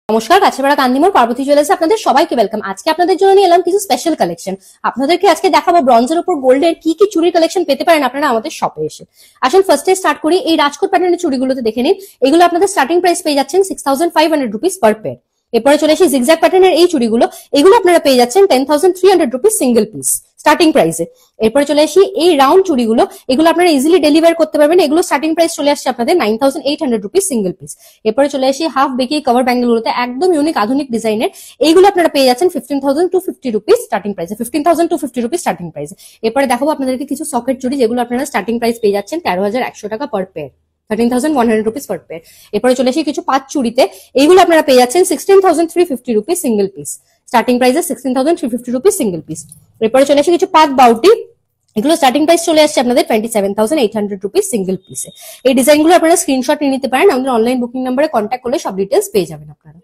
নমস্কার, কাছেপাড়া কান্দিমোড় পার্বতী জুয়েলার্সে আপনাদের সবাইকে ওয়েলকাম। আজকে আপনাদের জন্য নিয়ে এলাম কিছু স্পেশাল কালেকশন। আপনাদেরকে আজকে দেখাবো ব্রঞ্জের উপর গোল্ডের কি কি চুড়ির কালেকশন পেতে পারেন আপনারা আমাদের শপে এসে। আসুন ফার্স্টে স্টার্ট করি এই রাজকোট প্যাটার্নের চুড়িগুলোতে দেখে নিন। এগুলো আপনাদের স্টার্টিং প্রাইস পেয়ে যাচ্ছেন 6500 রুপিস পার পেয়ার। এরপরে চলে আসি জিগজ্যাগ প্যাটার্নের এই চুড়িগুলো, এগুলো আপনারা পেয়ে যাচ্ছেন 10,300 রুপিস সিঙ্গেল পিস স্টার্টিং প্রাইসে। এরপরে চলে আসি এই রাউন্ড চুড়িগুলো, এগুলো আপনারা ইজিলি ডেলিভার করতে পারবেন। এগুলো স্টার্টিং প্রাইস চলে আসছে আপনাদের 9,800 রুপিস সিঙ্গেল পিস। এরপরে চলে আসি হাফ বেকি কভার ব্যাঙ্গেল গুলোতে একদম ইউনিক আধুনিক ডিজাইনের, এইগুলো আপনারা পেয়ে যাচ্ছেন 15,250 রুপিস স্টার্টিং প্রাইসে, 15,250 রুপিস স্টার্টিং প্রাইসে। এরপরে দেখাবো আপনাদেরকে কিছু সকেট চুড়ি, যেগুলো আপনারা স্টার্টিং প্রাইস পেয়ে যাচ্ছেন 13,100 টাকা per pair, 13,100 rupees per pair. এরপরে চলে আসি কিছু পাঁচ চুড়িতে, এইগুলো আপনারা পেয়ে যাচ্ছেন 16,350 রুপিস সিঙ্গেল পিস স্টার্টিং প্রাইসে, 16,350 রুপিস সিঙ্গেল পিস। এরপরে চলে আসি কিছু পাঁচ বাউটি, এগুলো স্টার্টিং প্রাইস চলে আসছে আপনাদের 27,800 রুপিস সিঙ্গেল পিসে। এই ডিজাইনগুলো আপনারা স্ক্রিনশট নিয়ে নিতে পারেন, আমাদের অনলাইন বুকিং নাম্বারে কন্ট্যাক্ট করলে সব ডিটেলস পেয়ে যাবেন আপনারা।